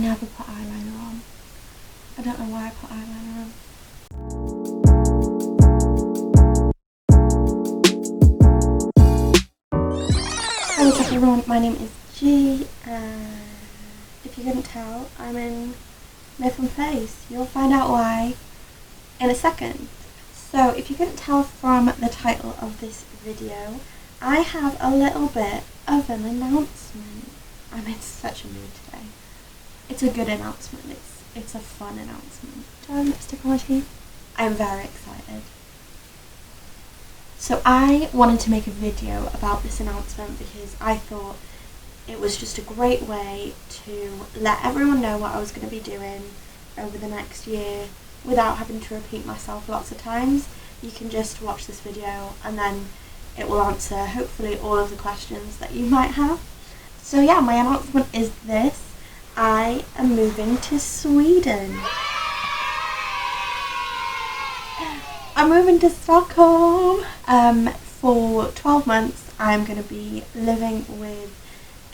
never put eyeliner on. I don't know why I put eyeliner on. Hey, what's up everyone, my name is G, and if you couldn't tell, I'm in Mifflin Place. You'll find out why in a second. So if you couldn't tell from the title of this video, I have a little bit of an announcement. I'm in such a mood today. It's a good announcement, it's a fun announcement. Do I have lipstick on my teeth? I'm very excited. So I wanted to make a video about this announcement because I thought it was just a great way to let everyone know what I was going to be doing over the next year without having to repeat myself lots of times. You can just watch this video and then it will answer hopefully all of the questions that you might have. So yeah, my announcement is this. I am moving to Sweden. I'm moving to Stockholm. For 12 months I'm going to be living with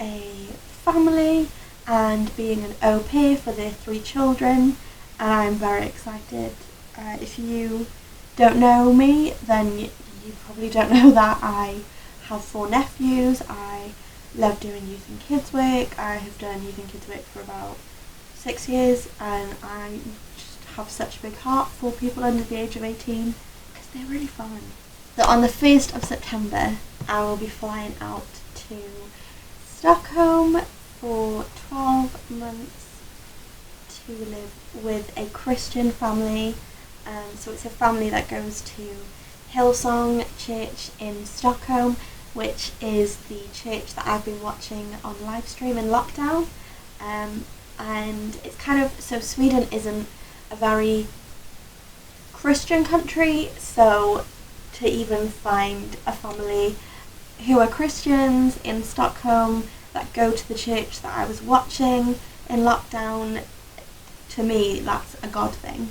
a family and being an au pair for their 3 children, and I'm very excited. If you don't know me, then you probably don't know that I have 4 nephews. I love doing youth and kids work. I have done youth and kids work for about 6 years, and I just have such a big heart for people under the age of 18 because they're really fun. So on the 1st of September I will be flying out to Stockholm for 12 months to live with a Christian family. So it's a family that goes to Hillsong Church in Stockholm, which is the church that I've been watching on live stream in lockdown. And it's kind of, so Sweden isn't a very Christian country, so to even find a family who are Christians in Stockholm that go to the church that I was watching in lockdown, to me that's a God thing.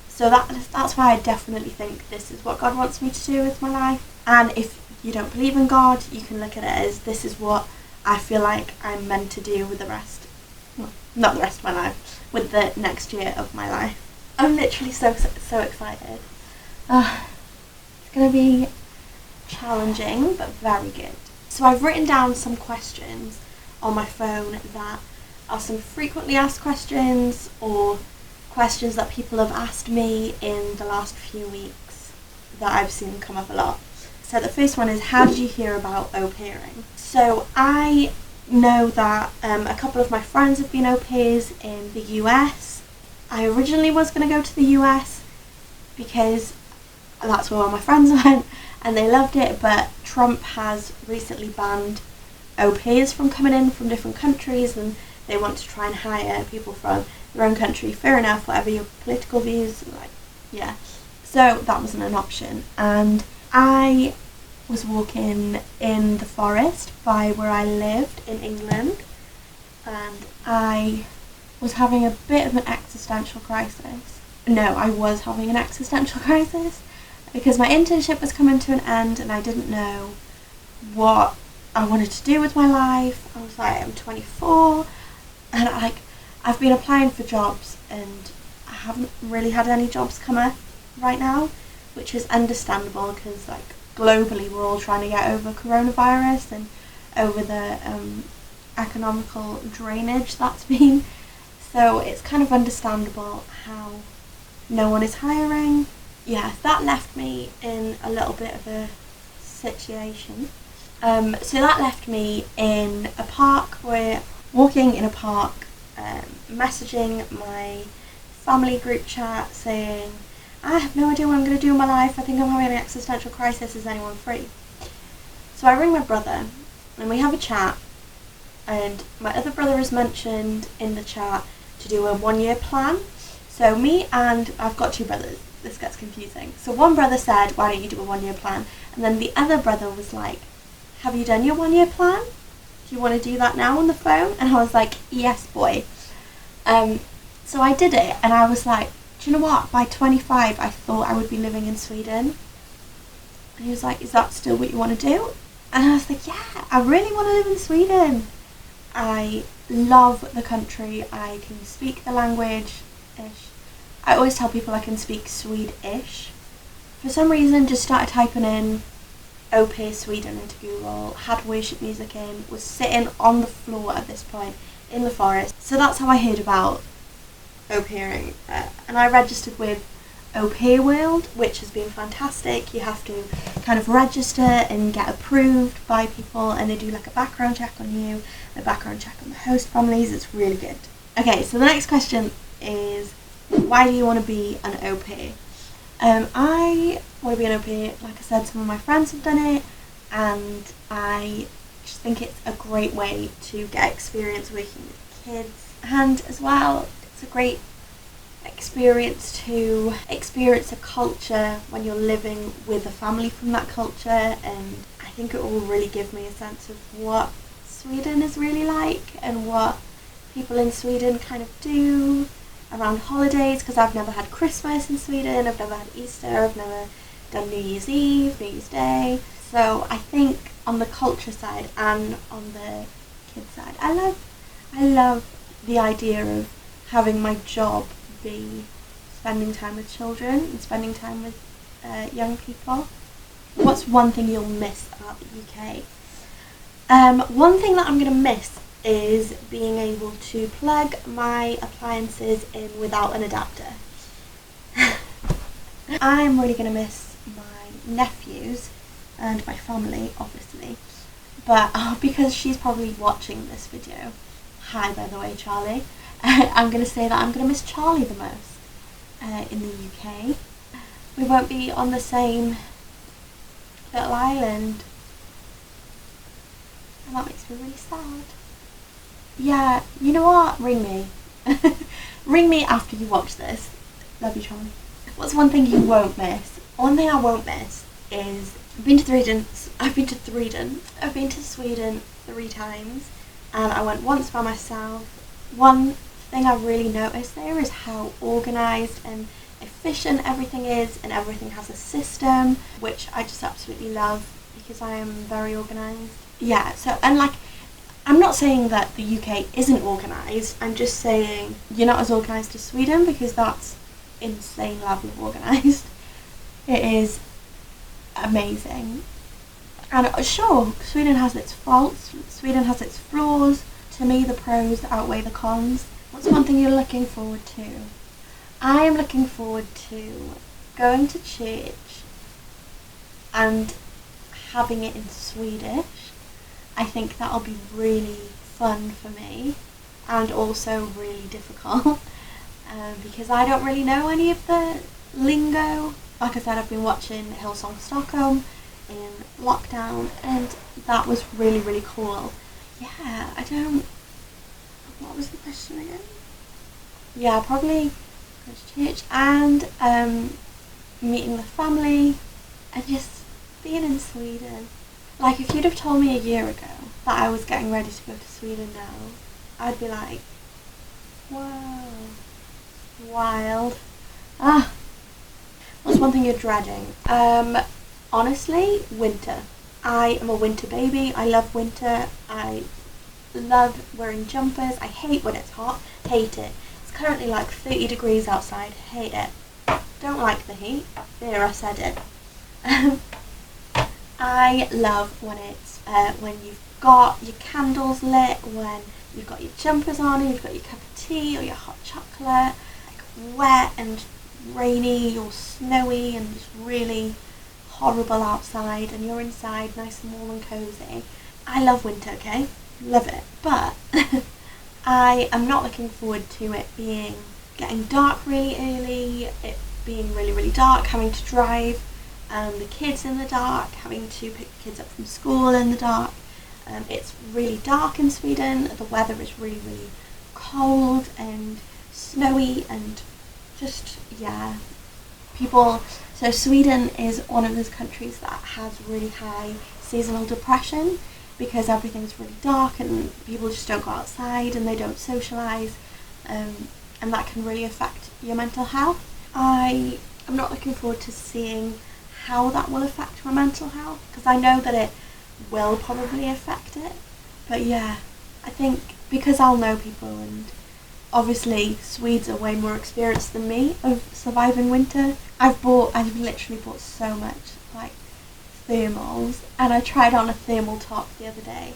So that's why I definitely think this is what God wants me to do with my life. And if you don't believe in God, you can look at it as this is what I feel like I'm meant to do with the rest, well, not the rest of my life, with the next year of my life. I'm literally so excited. It's going to be challenging but very good. So I've written down some questions on my phone that are some frequently asked questions or questions that people have asked me in the last few weeks that I've seen come up a lot. So the first one is, how did you hear about au pairing? So I know that a couple of my friends have been au pairs in the US. I originally was going to go to the US because that's where all my friends went and they loved it, but Trump has recently banned au pairs from coming in from different countries, and they want to try and hire people from their own country. Fair enough, whatever your political views, like, yeah. So that wasn't an option, and I was walking in the forest by where I lived in England, and I was having a bit of an existential crisis. No, I was having an existential crisis because my internship was coming to an end and I didn't know what I wanted to do with my life. I was like, I'm 24 and I've been applying for jobs and I haven't really had any jobs come up right now, which is understandable because like globally we're all trying to get over coronavirus and over the economical drainage that's been. So it's kind of understandable how no one is hiring. Yeah, that left me in a little bit of a situation. So that left me in a park, where walking in a park, messaging my family group chat saying, I have no idea what I'm going to do in my life, I think I'm having an existential crisis, is anyone free? So I ring my brother and we have a chat, and my other brother is mentioned in the chat to do a 1-year plan. So me and, I've got 2 brothers, this gets confusing. So one brother said, why don't you do a 1-year plan? And then the other brother was like, have you done your 1-year plan? Do you want to do that now on the phone? And I was like, yes boy. So I did it and I was like, do you know what, by 25 I thought I would be living in Sweden. And he was like, is that still what you want to do? And I was like, yeah, I really want to live in Sweden. I love the country. I can speak the language-ish. I always tell people I can speak Swedish. For some reason, just started typing in au pair Sweden into Google, had worship music in, was sitting on the floor at this point in the forest. So that's how I heard about au pairing. And I registered with Au Pair World, which has been fantastic. You have to kind of register and get approved by people, and they do like a background check on you, a background check on the host families. It's really good. Okay, so the next question is, why do you want to be an au pair? I want to be an au pair, like I said, some of my friends have done it, and I just think it's a great way to get experience working with kids, and as well, it's a great experience to experience a culture when you're living with a family from that culture, and I think it will really give me a sense of what Sweden is really like and what people in Sweden kind of do around holidays, because I've never had Christmas in Sweden, I've never had Easter, I've never done New Year's Eve, New Year's Day. So I think on the culture side and on the kids side, I love the idea of having my job be spending time with children and spending time with young people. What's one thing you'll miss about the UK? One thing that I'm going to miss is being able to plug my appliances in without an adapter. I'm really going to miss my nephews and my family, obviously, but because she's probably watching this video, hi by the way Charlie, I'm going to say that I'm going to miss Charlie the most in the UK. We won't be on the same little island, and that makes me really sad. Yeah, you know what? Ring me. Ring me after you watch this. Love you, Charlie. What's one thing you won't miss? One thing I won't miss is I've been to Sweden 3 times, and I went once by myself. One thing I really noticed there is how organised and efficient everything is, and everything has a system, which I just absolutely love because I am very organised. Yeah, so, and like, I'm not saying that the UK isn't organised, I'm just saying you're not as organised as Sweden, because that's insane level of organised. It is amazing. And sure, Sweden has its faults, Sweden has its flaws. To me, the pros outweigh the cons. What's one thing you're looking forward to? I am looking forward to going to church and having it in Swedish. I think that'll be really fun for me, and also really difficult because I don't really know any of the lingo. Like I said, I've been watching Hillsong Stockholm in lockdown, and that was really, really cool. Yeah, what was the question again? Yeah, probably go to church and meeting the family and just being in Sweden. Like, if you'd have told me a year ago that I was getting ready to go to Sweden now, I'd be like, whoa, wild. What's one thing you're dreading? Honestly, winter. I am a winter baby. I love winter. I love wearing jumpers. I hate when it's hot. Hate it. It's currently like 30 degrees outside. Hate it. Don't like the heat. There, I said it. I love when it's when you've got your candles lit, when you've got your jumpers on, and you've got your cup of tea or your hot chocolate, like wet and rainy or snowy and just really horrible outside, and you're inside nice and warm and cozy. I love winter, okay? Love it. But I am not looking forward to it getting dark really early, it being really, really dark, having to drive the kids in the dark, having to pick the kids up from school in the dark. It's really dark in Sweden, the weather is really, really cold and snowy, and just, yeah, so Sweden is one of those countries that has really high seasonal depression, because everything's really dark and people just don't go outside and they don't socialise, and that can really affect your mental health. I am not looking forward to seeing how that will affect my mental health, because I know that it will probably affect it. But yeah, I think because I'll know people, and obviously Swedes are way more experienced than me of surviving winter. I've literally bought so much like thermals, and I tried on a thermal top the other day.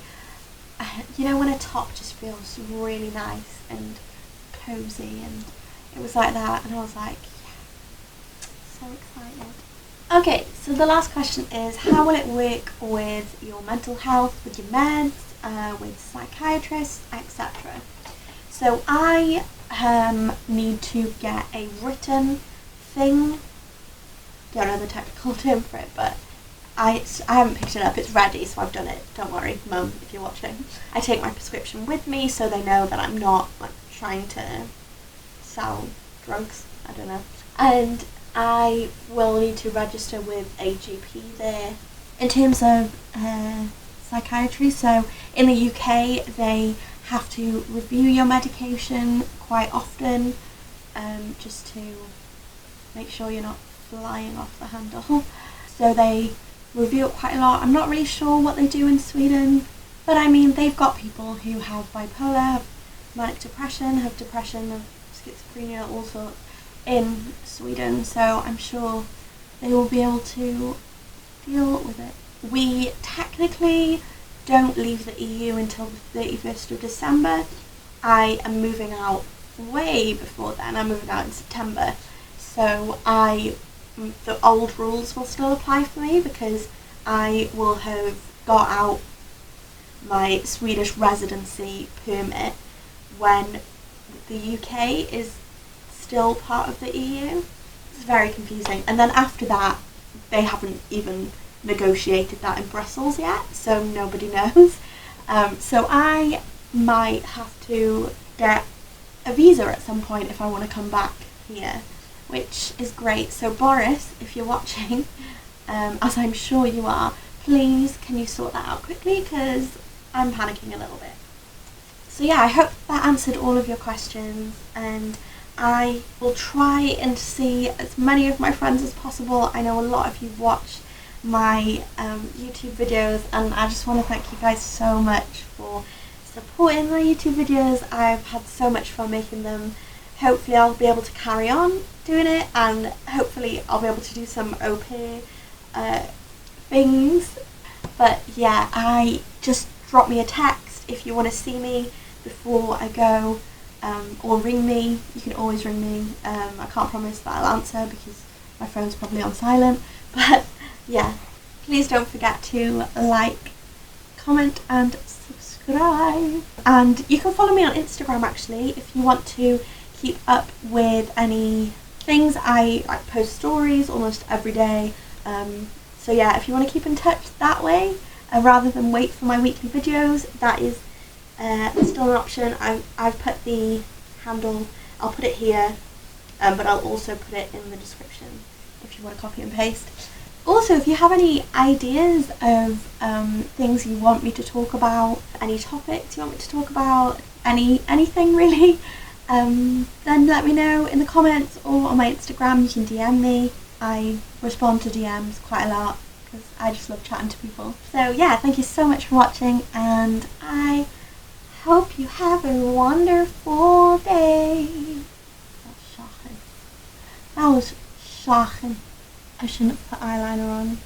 You know when a top just feels really nice and cozy, and it was like that, and I was like, yeah, so excited. Okay, so the last question is, how will it work with your mental health, with your meds, with psychiatrists, etc.? So I need to get a written thing. Don't know the technical term for it, but I haven't picked it up. It's ready, so I've done it. Don't worry, Mum, if you're watching. I take my prescription with me so they know that I'm not like trying to sell drugs. I don't know. And I will need to register with a GP there. In terms of psychiatry, so in the UK they have to review your medication quite often, just to make sure you're not flying off the handle. So they review it quite a lot. I'm not really sure what they do in Sweden, but I mean they've got people who have bipolar, have manic depression, have depression, have schizophrenia, all sorts in Sweden, so I'm sure they will be able to deal with it. We technically don't leave the EU until the 31st of December. I am moving out way before then. I'm moving out in September, so the old rules will still apply for me because I will have got out my Swedish residency permit when the UK is still part of the EU. It's very confusing. And then after that, they haven't even negotiated that in Brussels yet, so nobody knows. So I might have to get a visa at some point if I want to come back here, which is great. So Boris, if you're watching, as I'm sure you are, please can you sort that out quickly, because I'm panicking a little bit. So yeah, I hope that answered all of your questions, and I will try and see as many of my friends as possible. I know a lot of you watch my YouTube videos, and I just want to thank you guys so much for supporting my YouTube videos. I've had so much fun making them. Hopefully I'll be able to carry on doing it, and hopefully I'll be able to do some au pair things. But yeah, just drop me a text if you want to see me before I go, or ring me. You can always ring me. I can't promise that I'll answer because my phone's probably on silent, but yeah, please don't forget to like, comment and subscribe. And you can follow me on Instagram actually if you want to keep up with any things. I post stories almost every day, so yeah, if you want to keep in touch that way rather than wait for my weekly videos, that is still an option. I've put the handle, I'll put it here, but I'll also put it in the description if you want to copy and paste. Also, if you have any ideas of things you want me to talk about, any topics you want me to talk about, anything really, then let me know in the comments or on my Instagram. You can DM me. I respond to DMs quite a lot because I just love chatting to people. So yeah, thank you so much for watching, and I hope you have a wonderful day. That was shocking. I shouldn't have put eyeliner on.